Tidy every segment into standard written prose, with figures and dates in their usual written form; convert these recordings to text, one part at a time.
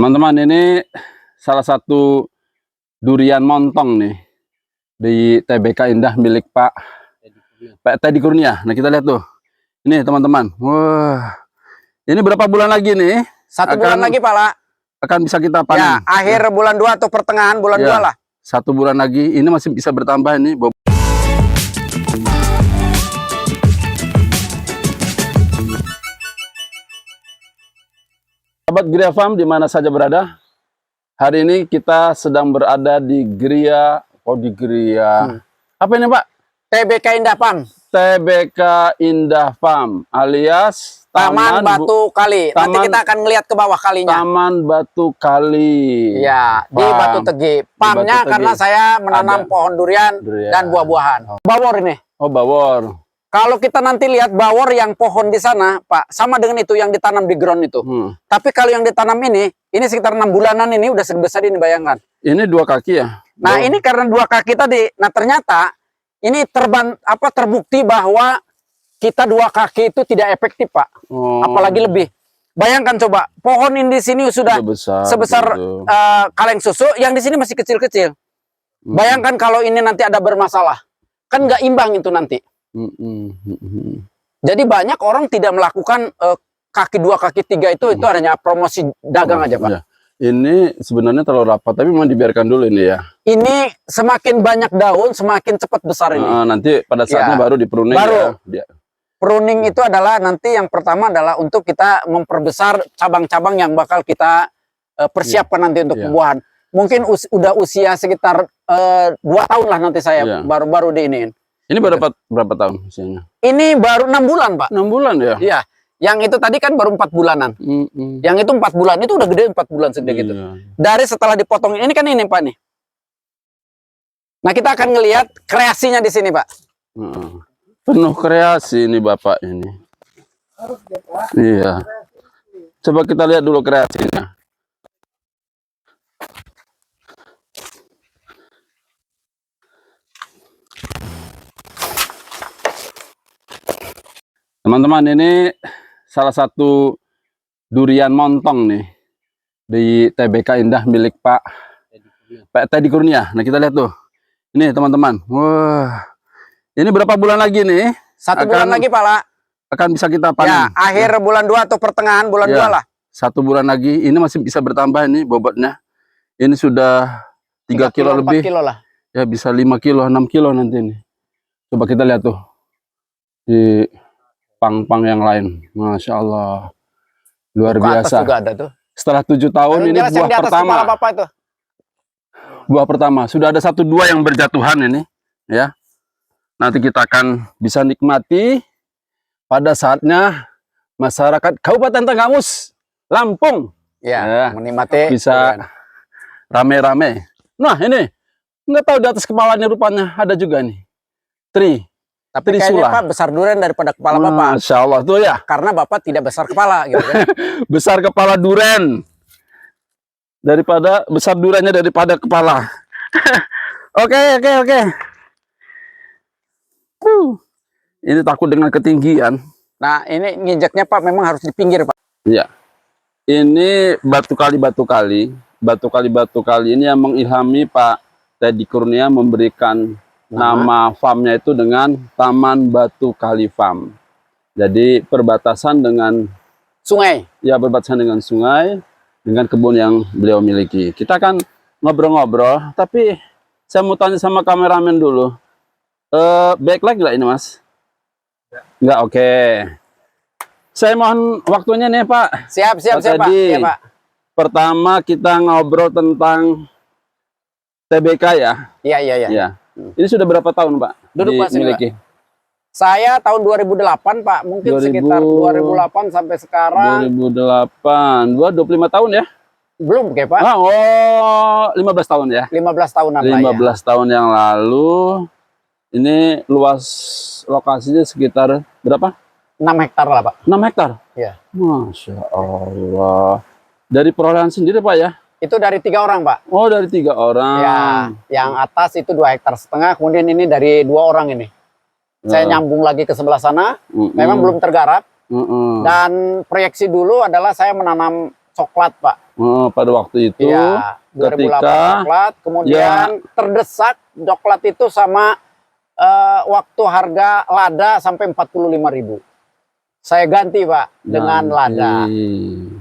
Teman-teman, ini salah satu durian montong nih di TBK Indah milik Pak Teddy Kurnia. Nah, kita lihat tuh. Ini teman-teman. Wah. Ini berapa bulan lagi nih? 1 bulan lagi, Pak La. Akan bisa kita panen. Ya, akhir bulan 2 atau pertengahan bulan 2 lah. 1 bulan lagi. Ini masih bisa bertambah ini. Sahabat Gria Farm di mana saja berada. Hari ini kita sedang berada di Gria. Apa ini, Pak? TBK Indah Farm. TBK Indah Farm alias Taman Batu Kali. Nanti kita akan ngelihat ke bawah kalinya. Taman Batu Kali. Ya, di Batu Tegi. Farmnya karena saya menanam pohon durian dan buah-buahan. Bawor ini. Oh, bawor. Kalau kita nanti lihat bawor yang pohon di sana, Pak, sama dengan itu yang ditanam di ground itu. Tapi kalau yang ditanam ini sekitar 6 bulanan ini udah sebesar ini, bayangkan. Ini 2 kaki ya? Nah, ini karena 2 kaki tadi. Nah, ternyata ini terbukti bahwa kita 2 kaki itu tidak efektif, Pak. Apalagi lebih. Bayangkan coba, pohon ini di sini sudah sebesar kaleng susu, yang di sini masih kecil-kecil. Bayangkan kalau ini nanti ada bermasalah. Kan nggak imbang itu nanti. Jadi banyak orang tidak melakukan kaki 2, kaki 3 itu hanya promosi dagang aja, Pak. Ya. Ini sebenarnya terlalu rapat, tapi memang dibiarkan dulu ini ya. Ini semakin banyak daun, semakin cepat besar ini. Nanti pada saatnya baru di-pruning ya. Pruning itu adalah nanti yang pertama adalah untuk kita memperbesar cabang-cabang yang bakal kita persiapkan nanti untuk pembuahan. Mungkin udah usia sekitar 2 tahun lah nanti saya baru diiniin. Ini berapa tahun usianya? Ini baru 6 bulan, Pak. 6 bulan ya? Iya. Yang itu tadi kan baru 4 bulanan. Yang itu 4 bulan, itu udah gede 4 bulan segede gitu. Dari setelah dipotong, ini kan ini, Pak, nih. Nah, kita akan ngelihat kreasinya di sini, Pak. Penuh kreasi ini Bapak ini. Iya. Coba kita lihat dulu kreasinya. Teman-teman, ini salah satu durian montong nih di TBK Indah milik Pak Teddy Kurnia. Nah, kita lihat tuh. Ini teman-teman. Wah. Ini berapa bulan lagi nih? 1 bulan lagi, Pak La. Akan bisa kita panen. Ya, akhir bulan 2 atau pertengahan bulan 2 lah. 1 bulan lagi. Ini masih bisa bertambah ini bobotnya. Ini sudah 3 kilo lebih. 4 kilo lah. Ya, bisa 5 kilo, 6 kilo nanti ini. Coba kita lihat tuh. Di pang-pang yang lain. Masya Allah. Luar biasa. Juga ada tuh. Setelah 7 tahun ini buah pertama. Itu. Buah pertama. Sudah ada 1-2 yang berjatuhan ini. Ya. Nanti kita akan bisa nikmati pada saatnya masyarakat Kabupaten Tenggamus, Lampung. Ya, menikmati. Bisa rame-rame. Nah, ini. Nggak tahu di atas kepalanya rupanya ada juga nih. Tapi kayaknya Pak besar durian daripada kepala Bapak. Masya Allah tuh ya. Karena Bapak tidak besar kepala gitu kan. Besar kepala durian. Besar duriannya daripada kepala. Oke. Ini takut dengan ketinggian. Nah, ini nginjaknya Pak memang harus di pinggir, Pak. Iya. Ini batu kali. Batu kali ini yang mengilhami Pak Teddy Kurnia memberikan nama farmnya itu dengan Taman Batu Kali Farm. Jadi perbatasan dengan sungai. Ya, perbatasan dengan sungai, dengan kebun yang beliau miliki. Kita akan ngobrol-ngobrol, tapi saya mau tanya sama kameramen dulu. Backlight nggak ini, Mas? Nggak, oke. Saya mohon waktunya nih, Pak. Siap, Pak. Ya, Pak. Pertama kita ngobrol tentang TBK ya? Iya. Ini sudah berapa tahun, Pak? Duduk, Pak, dimiliki? Saya tahun 2008, Pak. Mungkin sekitar 2008 sampai sekarang. 2008. 25 tahun ya? Belum, Pak. 15 tahun ya? 15 tahunan 15 tahun yang lalu. Ini luas lokasinya sekitar berapa? 6 hektar lah, Pak. 6 hektar? Iya. Masya Allah. Dari perolehan sendiri, Pak ya? Itu dari 3 orang, Pak. Oh, dari 3 orang. Ya, yang atas itu 2,5 hektar. Kemudian ini dari 2 orang ini. Saya nyambung lagi ke sebelah sana. Memang belum tergarap. Dan proyeksi dulu adalah saya menanam coklat, Pak. pada waktu itu Iya, 2008 ketika coklat, kemudian terdesak coklat itu sama waktu harga lada sampai 45.000. Saya ganti Pak dengan lada.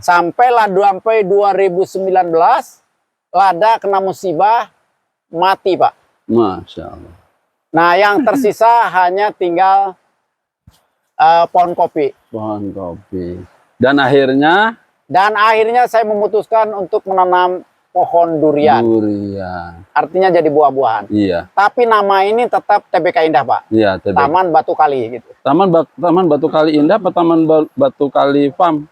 Sampai 2019 lada kena musibah mati Pak. Masya Allah. Nah yang tersisa hanya tinggal pohon kopi. Pohon kopi. Dan akhirnya saya memutuskan untuk menanam pohon durian. Durian. Artinya jadi buah-buahan. Iya. Tapi nama ini tetap TBK Indah Pak. Iya, TBK. Taman Batu Kali gitu. Taman Batu Kali Indah atau Taman Batu Kali Farm?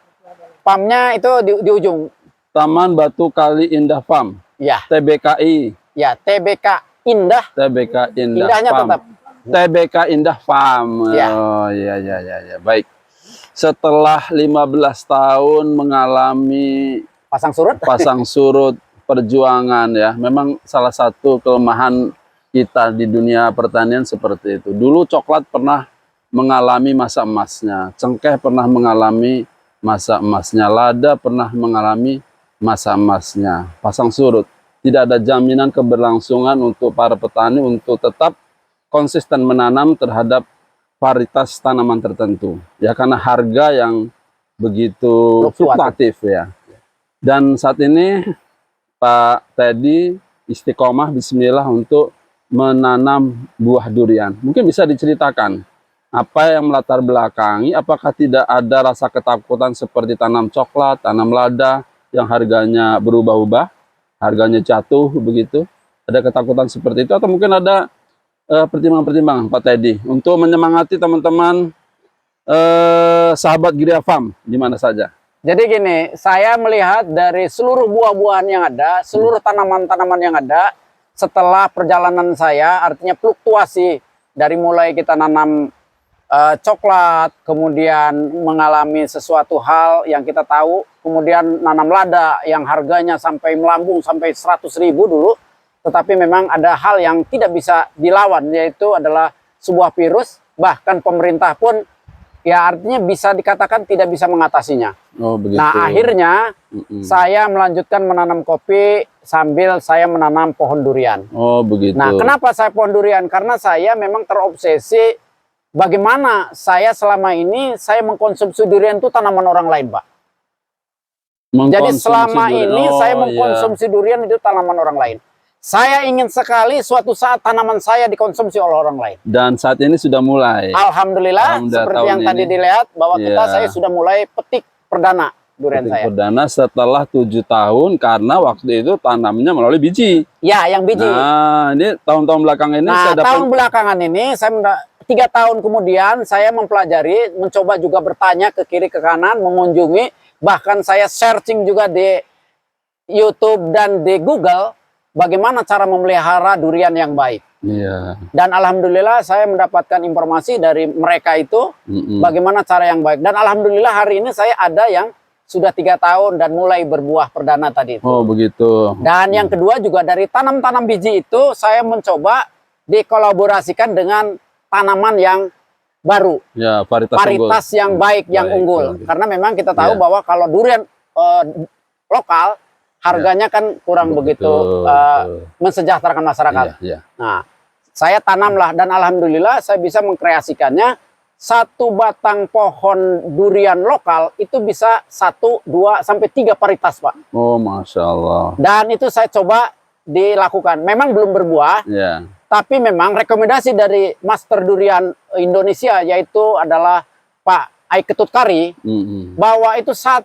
Farmnya itu di ujung. Taman Batu Kali Indah Farm. Ya. TBKI. Ya, TBK Indah. TBK Indah Indahnya Farm. tetap. TBK Indah Farm. Ya. Oh iya. Baik. Setelah 15 tahun mengalami Pasang surut. pasang surut perjuangan ya. Memang salah satu kelemahan kita di dunia pertanian seperti itu. Dulu coklat pernah mengalami masa emasnya, cengkeh pernah mengalami masa emasnya, lada pernah mengalami masa emasnya. Pasang surut. Tidak ada jaminan keberlangsungan untuk para petani untuk tetap konsisten menanam terhadap varietas tanaman tertentu. Ya karena harga yang begitu fluktuatif ya. Dan saat ini Pak Teddy istiqomah bismillah untuk menanam buah durian. Mungkin bisa diceritakan apa yang melatar belakangi, apakah tidak ada rasa ketakutan seperti tanam coklat, tanam lada yang harganya berubah-ubah, harganya jatuh begitu? Ada ketakutan seperti itu atau mungkin ada pertimbangan-pertimbangan Pak Teddy untuk menyemangati teman-teman sahabat Gria Farm di mana saja? Jadi gini, saya melihat dari seluruh buah-buahan yang ada, seluruh tanaman-tanaman yang ada, setelah perjalanan saya, artinya fluktuasi dari mulai kita nanam coklat, kemudian mengalami sesuatu hal yang kita tahu, kemudian nanam lada yang harganya sampai melambung sampai 100.000 dulu, tetapi memang ada hal yang tidak bisa dilawan, yaitu adalah sebuah virus, bahkan pemerintah pun ya artinya bisa dikatakan tidak bisa mengatasinya. Oh, begitu. Nah akhirnya saya melanjutkan menanam kopi sambil saya menanam pohon durian. Oh begitu. Nah kenapa saya pohon durian? Karena saya memang terobsesi bagaimana saya selama ini saya mengkonsumsi durian itu tanaman orang lain Pak. Jadi selama ini saya mengkonsumsi durian itu tanaman orang lain. Saya ingin sekali suatu saat tanaman saya dikonsumsi oleh orang lain. Dan saat ini sudah mulai. Alhamdulillah seperti yang tadi dilihat bahwa saya sudah mulai petik perdana durian saya. Perdana setelah 7 tahun karena waktu itu tanamnya melalui biji. Ya, yang biji. Nah, ini tahun-tahun belakangan ini saya dapat. Tahun belakangan ini saya 3 tahun kemudian saya mempelajari, mencoba juga bertanya ke kiri ke kanan, mengunjungi, bahkan saya searching juga di YouTube dan di Google bagaimana cara memelihara durian yang baik. Iya. Dan alhamdulillah saya mendapatkan informasi dari mereka itu bagaimana cara yang baik. Dan alhamdulillah hari ini saya ada yang sudah 3 tahun dan mulai berbuah perdana tadi itu. Oh begitu. Dan yang kedua juga dari tanam-tanam biji itu saya mencoba dikolaborasikan dengan tanaman yang baru. Ya, varietas yang baik, yang unggul. Karena memang kita tahu bahwa kalau durian lokal harganya kan kurang begitu mensejahterakan masyarakat. Nah, saya tanamlah dan alhamdulillah saya bisa mengkreasikannya. Satu batang pohon durian lokal itu bisa 1, 2, sampai 3 varietas Pak. Oh Masya Allah. Dan itu saya coba dilakukan. Memang belum berbuah, tapi memang rekomendasi dari Master Durian Indonesia yaitu adalah Pak Aiketut Kari, bahwa itu 1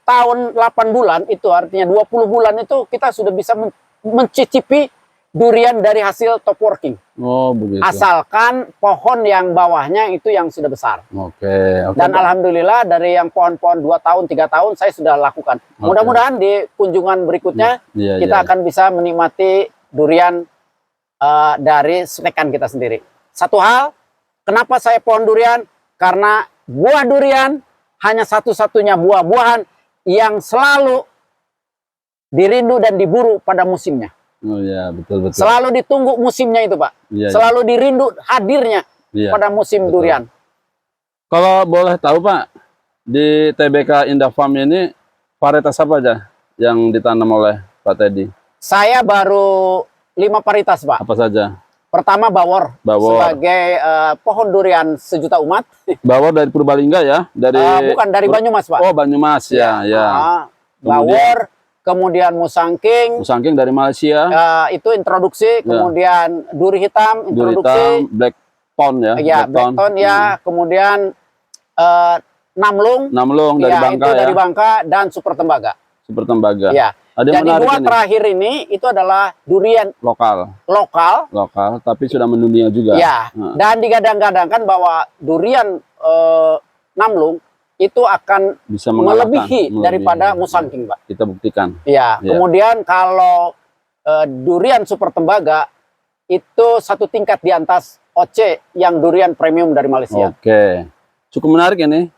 tahun 8 bulan itu artinya 20 bulan itu kita sudah bisa mencicipi durian dari hasil top working. Oh begitu. Asalkan pohon yang bawahnya itu yang sudah besar. Oke. Dan alhamdulillah dari yang pohon-pohon 2 tahun 3 tahun saya sudah lakukan. Mudah-mudahan di kunjungan berikutnya kita akan bisa menikmati durian dari snekan kita sendiri. Satu hal, kenapa saya pohon durian? Karena buah durian hanya satu-satunya buah-buahan yang selalu dirindu dan diburu pada musimnya. Oh ya, betul. Selalu ditunggu musimnya itu Pak. Selalu dirindu hadirnya pada musim durian. Kalau boleh tahu Pak, di TBK Indah Farm ini varietas apa aja yang ditanam oleh Pak Teddy? Saya baru 5 varietas, Pak. Apa saja? Pertama Bawor, Bawor. sebagai pohon durian sejuta umat. Bawor dari Purbalingga ya? Bukan dari Banyumas, Pak. Oh, Banyumas ya, ya. Bawor, kemudian Musangking. Musangking dari Malaysia. Itu introduksi, kemudian duri hitam introduksi. Duri hitam, black tone ya. Ya, black tone ya. Kemudian Namlung. Namlung dari Bangka itu ya. dari Bangka dan Super Tembaga. Super Tembaga. Ya. Ada Jadi dua terakhir ini itu adalah durian lokal, tapi sudah mendunia juga. Ya. Dan digadang-gadangkan bahwa durian Namlung itu akan bisa melebihi daripada Musangking, Pak. Kita buktikan. Ya. Kemudian kalau durian Super Tembaga itu satu tingkat di atas OC yang durian premium dari Malaysia. Oke, cukup menarik ini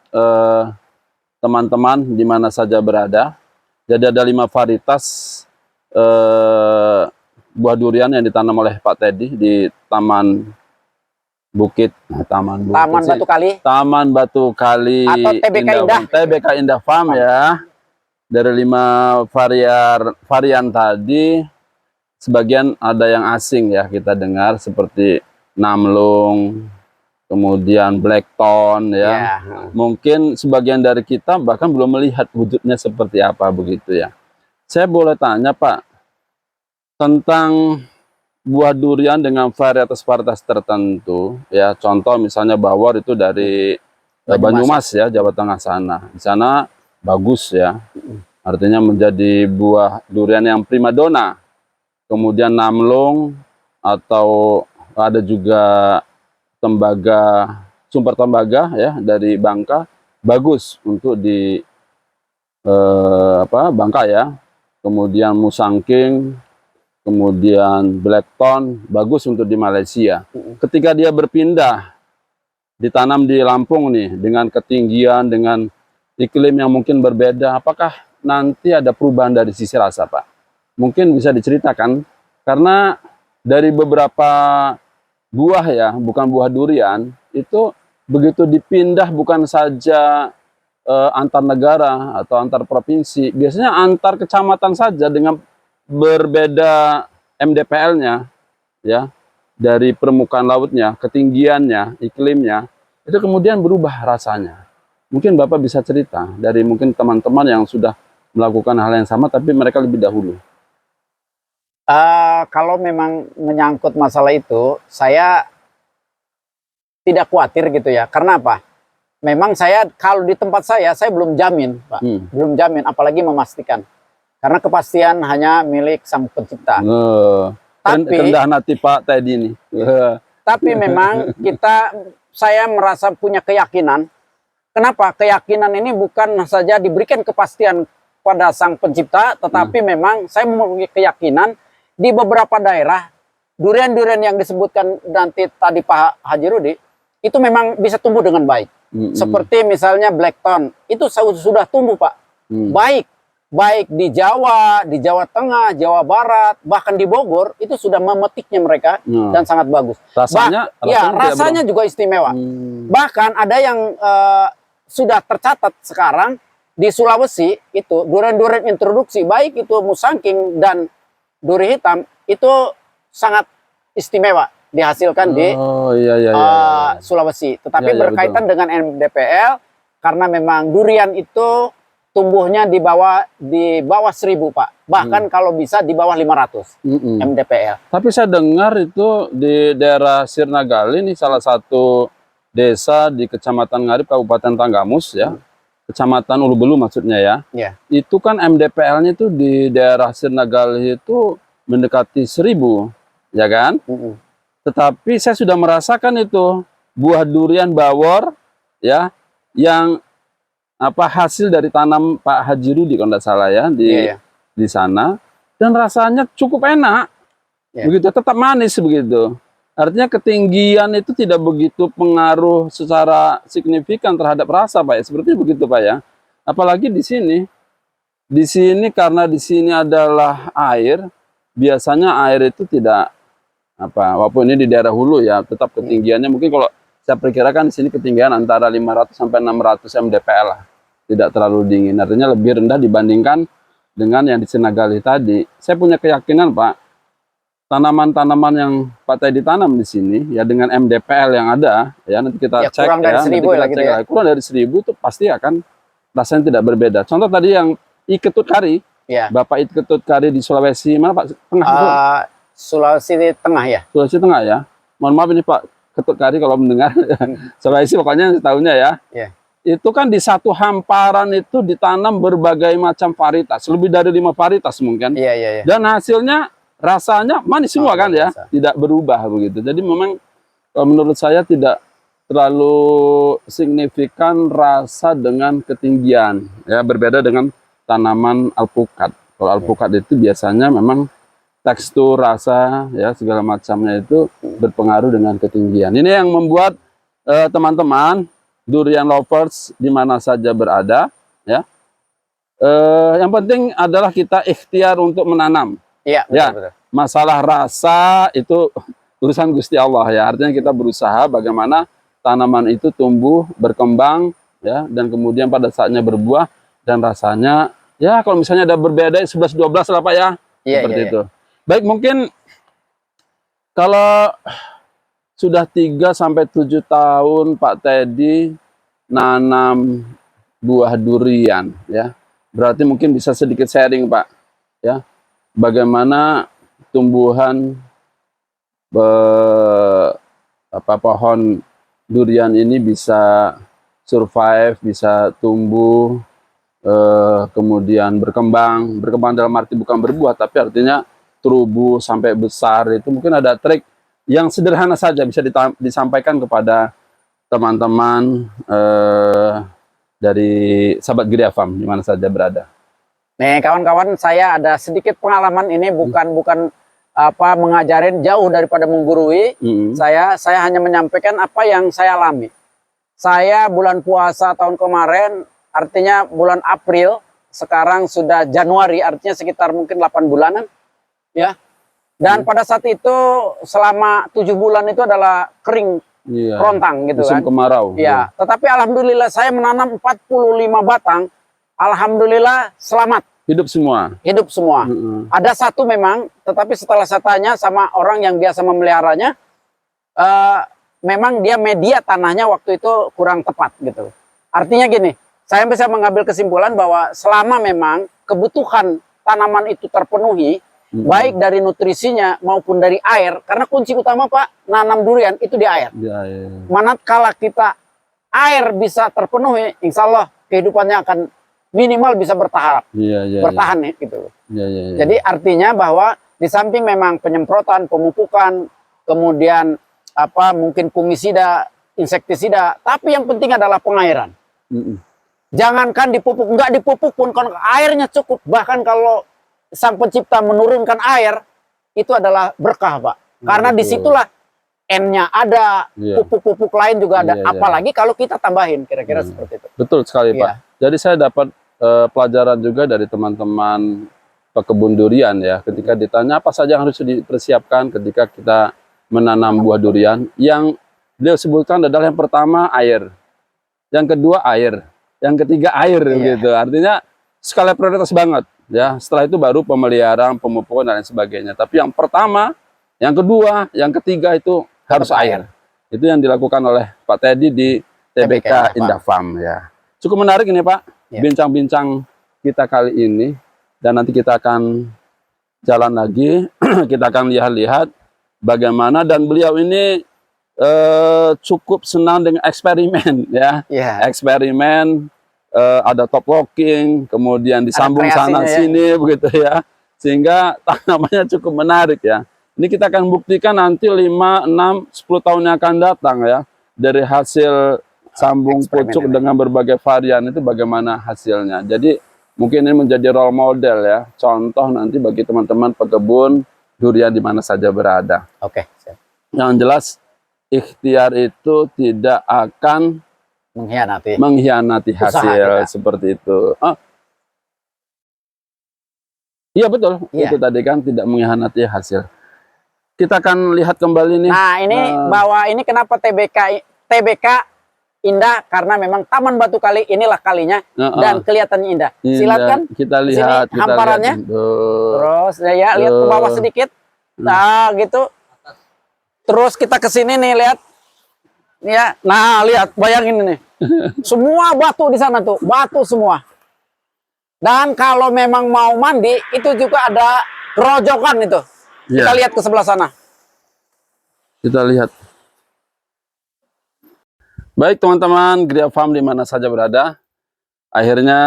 teman-teman di mana saja berada. Jadi ada 5 varietas buah durian yang ditanam oleh Pak Teddy di Taman Batu Kali atau TBK Indah. TBK Indah Farm ya. Dari 5 varian tadi, sebagian ada yang asing ya kita dengar seperti Namlung, kemudian Blackthorn ya. Mungkin sebagian dari kita bahkan belum melihat wujudnya seperti apa begitu ya. Saya boleh tanya Pak tentang buah durian dengan varietas-varietas tertentu ya. Contoh misalnya Bawor itu dari Banyumas ya, Jawa Tengah sana. Di sana bagus ya. Artinya menjadi buah durian yang primadona. Kemudian Namlung atau ada juga Super Tembaga ya dari Bangka, bagus untuk di Bangka ya. Kemudian Musangking, kemudian Blackthorn, bagus untuk di Malaysia. Ketika dia berpindah ditanam di Lampung nih dengan ketinggian, dengan iklim yang mungkin berbeda, apakah nanti ada perubahan dari sisi rasa, Pak? Mungkin bisa diceritakan karena dari beberapa buah ya, bukan buah durian, itu begitu dipindah bukan saja antar negara atau antar provinsi, biasanya antar kecamatan saja dengan berbeda MDPL-nya ya, dari permukaan lautnya, ketinggiannya, iklimnya, itu kemudian berubah rasanya. Mungkin Bapak bisa cerita dari mungkin teman-teman yang sudah melakukan hal yang sama tapi mereka lebih dahulu. Kalau memang menyangkut masalah itu, saya tidak khawatir gitu ya. Karena apa? Memang saya kalau di tempat saya belum jamin, Pak. Belum jamin, apalagi memastikan. Karena kepastian hanya milik Sang Pencipta. Tapi rendah hati Pak Teddy ini. Tapi memang saya merasa punya keyakinan. Kenapa? Keyakinan ini bukan saja diberikan kepastian pada Sang Pencipta, tetapi memang saya memiliki keyakinan di beberapa daerah, durian-durian yang disebutkan nanti tadi Pak Haji Rudi, itu memang bisa tumbuh dengan baik. Seperti misalnya Blackthorn, itu sudah tumbuh Pak. Baik di Jawa Tengah, Jawa Barat, bahkan di Bogor, itu sudah memetiknya mereka dan sangat bagus. Rasanya juga istimewa. Bahkan ada yang sudah tercatat sekarang di Sulawesi, itu durian-durian introduksi, baik itu Musangking dan duri hitam, itu sangat istimewa dihasilkan di Sulawesi. Tetapi berkaitan dengan MDPL, karena memang durian itu tumbuhnya di bawah 1.000 Pak. Bahkan kalau bisa di bawah 500 MDPL. Tapi saya dengar itu di daerah Sirnagali, ini salah satu desa di Kecamatan Ngarip, Kabupaten Tanggamus ya. Kecamatan Ulubelu maksudnya ya. Itu kan MDPL-nya itu di daerah Sirnagali itu mendekati 1.000, ya kan? Tetapi saya sudah merasakan itu buah durian Bawor ya, yang hasil dari tanam Pak Haji Rudi kalau tidak salah ya di sana, dan rasanya cukup enak. Begitu, tetap manis begitu. Artinya ketinggian itu tidak begitu pengaruh secara signifikan terhadap rasa, Pak ya. Seperti begitu, Pak ya. Apalagi di sini. Di sini karena di sini adalah air, biasanya air itu tidak walaupun ini di daerah hulu ya, tetap ketinggiannya mungkin kalau saya perkirakan di sini ketinggian antara 500 sampai 600 mdpl lah. tidak terlalu dingin. Artinya lebih rendah dibandingkan dengan yang di Senegali tadi. Saya punya keyakinan, Pak, tanaman-tanaman yang Pak Teddy tanam di sini ya dengan MDPL yang ada ya, nanti kita cek kurang dari 1.000 lah gitu ya. kurang dari 1.000 itu pasti akan rasanya tidak berbeda. Contoh tadi yang iketut kari, Bapak iketut kari di Sulawesi mana Pak? Tengah itu? Sulawesi Tengah ya. Sulawesi Tengah ya. Mohon maaf ini Pak Ketut Kari kalau mendengar. Sulawesi pokoknya setahunya ya. Itu kan di satu hamparan itu ditanam berbagai macam varietas, lebih dari 5 varietas mungkin. Dan hasilnya rasanya manis semua kan ya, tidak berubah begitu. Jadi memang menurut saya tidak terlalu signifikan rasa dengan ketinggian ya, berbeda dengan tanaman alpukat. Kalau alpukat itu biasanya memang tekstur, rasa ya segala macamnya itu berpengaruh dengan ketinggian. Ini yang membuat teman-teman durian lovers di mana saja berada ya. Yang penting adalah kita ikhtiar untuk menanam. Betul. Masalah rasa itu urusan Gusti Allah ya. Artinya kita berusaha bagaimana tanaman itu tumbuh, berkembang ya, dan kemudian pada saatnya berbuah dan rasanya ya kalau misalnya ada berbeda 11-12 lah Pak ya. Seperti itu. Baik, mungkin kalau sudah 3-7 tahun Pak Teddy nanam buah durian ya. Berarti mungkin bisa sedikit sharing Pak ya. Bagaimana tumbuhan pohon durian ini bisa survive, bisa tumbuh, kemudian berkembang dalam arti bukan berbuah, tapi artinya tumbuh sampai besar. Itu mungkin ada trik yang sederhana saja bisa disampaikan kepada teman-teman dari sahabat Gria Farm di mana saja berada. Nih kawan-kawan, saya ada sedikit pengalaman ini, bukan mengajarin, jauh daripada menggurui. Saya hanya menyampaikan apa yang saya alami. Saya bulan puasa tahun kemarin, artinya bulan April, sekarang sudah Januari, artinya sekitar mungkin 8 bulanan ya. Dan pada saat itu selama 7 bulan itu adalah kering, kerontang gitu musim kan. Kemarau. Tetapi alhamdulillah saya menanam 45 batang. Alhamdulillah selamat. Hidup semua. Hidup semua. Ada satu memang, tetapi setelah saya tanya sama orang yang biasa memeliharanya, memang dia media tanahnya waktu itu kurang tepat gitu. Artinya gini, saya bisa mengambil kesimpulan bahwa selama memang kebutuhan tanaman itu terpenuhi, baik dari nutrisinya maupun dari air, karena kunci utama Pak nanam durian itu di air. Manakala kita air bisa terpenuhi, insya Allah kehidupannya akan minimal bisa bertahan, bertahan ya gitu. Jadi artinya bahwa di samping memang penyemprotan, pemupukan, kemudian mungkin fungisida, insektisida, tapi yang penting adalah pengairan. Jangankan dipupuk, nggak dipupuk pun kalau airnya cukup, bahkan kalau Sang Pencipta menurunkan air, itu adalah berkah Pak. Karena disitulah N-nya ada, pupuk-pupuk lain juga ada. Apalagi kalau kita tambahin, kira-kira seperti itu. Betul sekali Pak. Jadi saya dapat pelajaran juga dari teman-teman pekebun durian ya. Ketika ditanya apa saja yang harus dipersiapkan ketika kita menanam buah durian, yang beliau sebutkan adalah yang pertama air, yang kedua air, yang ketiga air gitu. Artinya skala prioritas banget ya. Setelah itu baru pemeliharaan, pemupukan dan lain sebagainya. Tapi yang pertama, yang kedua, yang ketiga itu harus air. Itu yang dilakukan oleh Pak Teddy di TBK Indah Farm ya. Cukup menarik ini Pak, bincang-bincang kita kali ini, dan nanti kita akan jalan lagi, kita akan lihat-lihat bagaimana, dan beliau ini cukup senang dengan eksperimen ya. Eksperimen, ada top locking, kemudian disambung sana sini begitu ya, sehingga tanamannya cukup menarik ya. Ini kita akan buktikan nanti 5, 6, 10 tahun yang akan datang ya, dari hasil sambung pucuk dengan berbagai varian itu bagaimana hasilnya. Jadi mungkin ini menjadi role model ya, contoh nanti bagi teman-teman pekebun durian di mana saja berada. Yang jelas ikhtiar itu tidak akan mengkhianati hasil seperti itu. Iya betul, itu tadi kan tidak mengkhianati hasil. Kita akan lihat kembali nih. Nah ini bahwa ini kenapa TBK indah karena memang Taman Batu Kali inilah kalinya dan kelihatannya indah. Silakan kita lihat sini hamparannya. Terus ya lihat ke bawah sedikit. Nah, gitu. Terus kita ke sini nih lihat. Ya, nah lihat bayangin ini. Semua batu di sana tuh, batu semua. Dan kalau memang mau mandi itu juga ada kerojokan itu. Kita lihat ke sebelah sana. Kita lihat. Baik teman-teman, Gria Farm di mana saja berada, akhirnya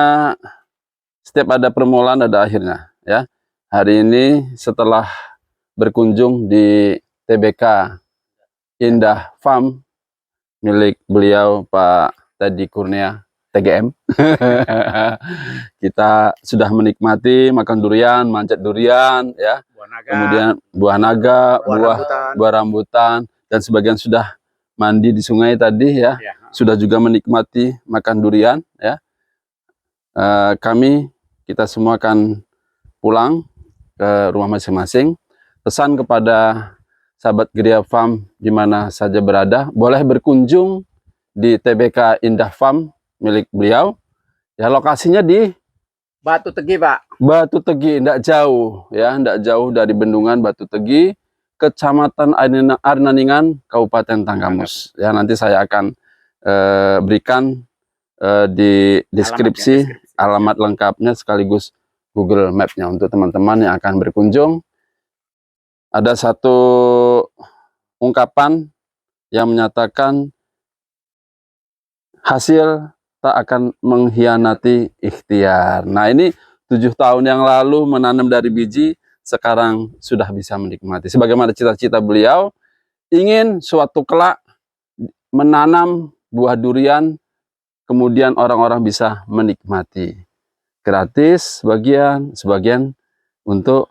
setiap ada permulaan ada akhirnya ya. Hari ini setelah berkunjung di TBK Indah Farm milik beliau Pak Teddy Kurnia TGM, kita sudah menikmati makan durian, manjat durian ya, kemudian buah naga, buah rambutan, dan sebagian sudah mandi di sungai tadi ya, sudah juga menikmati makan durian ya. Kita semua akan pulang ke rumah masing-masing. Pesan kepada sahabat Gria Farm di mana saja berada, boleh berkunjung di TBK Indah Farm milik beliau. Ya, lokasinya di Batu Tegi, Pak. Batu Tegi, tidak jauh ya, tidak jauh dari Bendungan Batu Tegi, Kecamatan Arnaningan, Kabupaten Tanggamus. Ya, nanti saya akan berikan di deskripsi alamat lengkapnya sekaligus Google Map-nya untuk teman-teman yang akan berkunjung. Ada satu ungkapan yang menyatakan hasil tak akan mengkhianati ikhtiar. Nah, ini 7 tahun yang lalu menanam dari biji, sekarang sudah bisa menikmati. Sebagaimana cita-cita beliau, ingin suatu kelak menanam buah durian, kemudian orang-orang bisa menikmati. Gratis sebagian untuk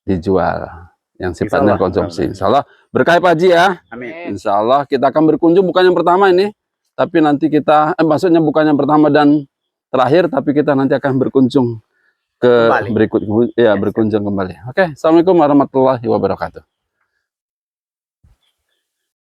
dijual. Yang sifatnya konsumsi. Insya Allah berkah Pak Haji ya. Amin. Insya Allah kita akan berkunjung, bukan yang pertama ini, tapi nanti kita, maksudnya bukan yang pertama dan terakhir, tapi kita nanti akan berkunjung ke berikut, ya berkunjung kembali. Oke, Assalamualaikum warahmatullahi wabarakatuh.